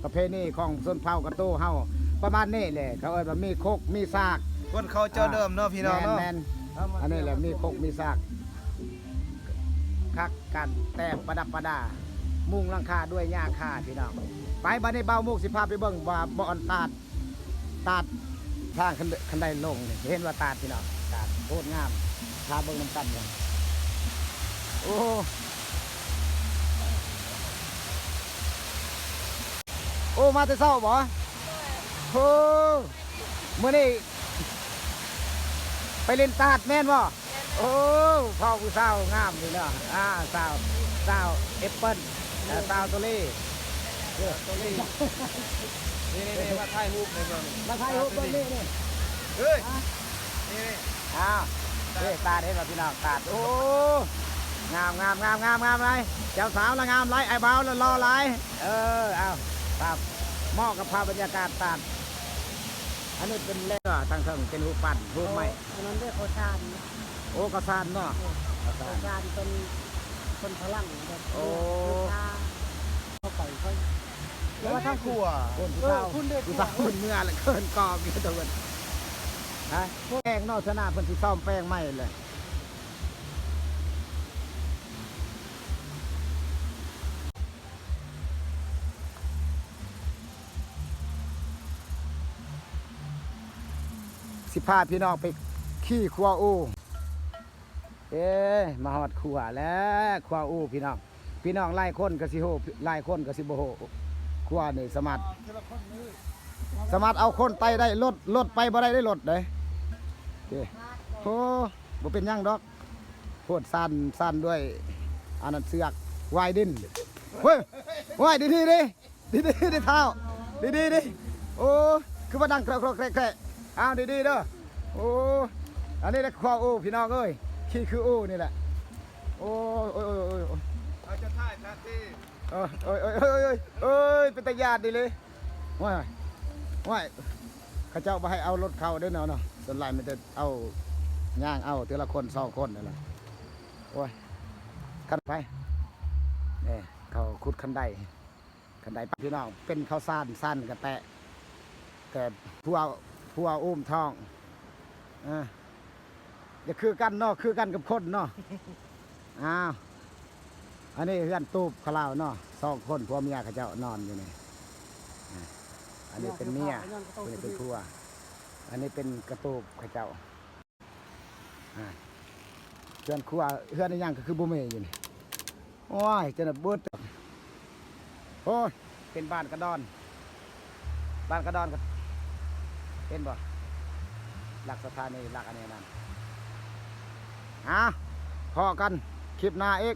ประเพณีของชนเผ่ากระโต้เฮาประมาณนี้แหละเขาเอิ้นว่ามีโคกมีซาก คนเขาเจ้าเดิมเนาะพี่น้องเนาะ แม่นอันนี้แหละมีโคกมีซากคักกันแต่งประดับประดามุงหลังคาด้วยหญ้าคาพี่น้องไปบัดนี้เบามุกสิพาไปเบิ่งว่าบ่อนตาดทางคันไดลงนี่เห็นว่าตาดพี่น้องตาดโคตรงามพาเบิ่งน้ำกันเลยโอ้โอ้มาแต่เช้าบ่โอ้มื้อนี้ไปเล่นตาดแม่นบ่โอ้พ่อผู้สาวงามนี่เนาะสาวแอปเปิ้ลสาวตัวเล่ตัวเล่นี่มาถ่ายรูปในเมือง มาถ่ายรูปเบิ่งนี่นี่ เฮ้ยนี่ อ้าวเฮ้ยตาดเห็นบ่พี่น้องตาดโอ้งามเลยเจ้าสาวละงามไรไอ้บ่าวละรอไรเอาครับเหมาะกับภาพบรรยากาศตาดอันนี้เป็นเล่ทางเทิงเป็นรูปปั้นรูปไม้ อันนั้นเรียกโคชาน โอ้กระซานเนาะกระ โค ซาน ชานเป็นคนพลังแบบ โอ้ เขาไปเขา แล้วว่าถ้าครัว คนผู้สาวผู้สาวคนเมื่อละเกินกอบนี่ตัวมันฮะแป้งนอกชนะเพิ่นสิซ่อมแป้งใหม่เลยสิพาพี่น้องไปขี้ครัวอูมาฮอดครัวแล้วครัวอูพี่น้องไล่คนก็สิโหไล่คนก็สิบ่โหครัวนี่สามารถเอาคนไปได้รถไปบ่ได้รถเด้โอ้บ่เป็นหยังดอกโคตรสั่นด้วยอันนั้นเสือกวายดินเฮ้ยวายดีดิเท้าดีโอ้คือว่าดังแครกอ้าวดีเด้อโอ้อันนี้แหละครัวอูพี่น้องเอ้ยขี้คืออูนี่แหละโอ้ย เราจะถ่ายทันที เป็นตาญาติดีเลยว้ายข้าเจ้ามาให้เอารถเข้าด้วยเนาะส่วนหลายมันจะเอาย่างเอาทีละคน2 คนนั่นแหละโอ้ยขันไปนี่เขาขุดคันไดพี่น้องเป็นข้าวสั้นกระแตะแต่ผู้เอาอุ้มท้องอย่าคือกันเนาะคือกันกับคนเนาะอ้าวอันนี้เพื่อนตูบขลาวเนาะ2 คนผัวเมียเขาเจ้านอนอยู่นี่อันนี้เป็นเมียอันนี้เป็นผัวอันนี้เป็นกระตูบเขาเจ้าเพื่อนครัวเพื่อนในย่างก็คือบุเมอยู่นี่โอ้ยเจนบุตรโอ้ยเป็นบ้านกระดอนก็เป็นบ่หลักสถานีหลักอันนี้นั่นพอกันคลิปหน้าอีก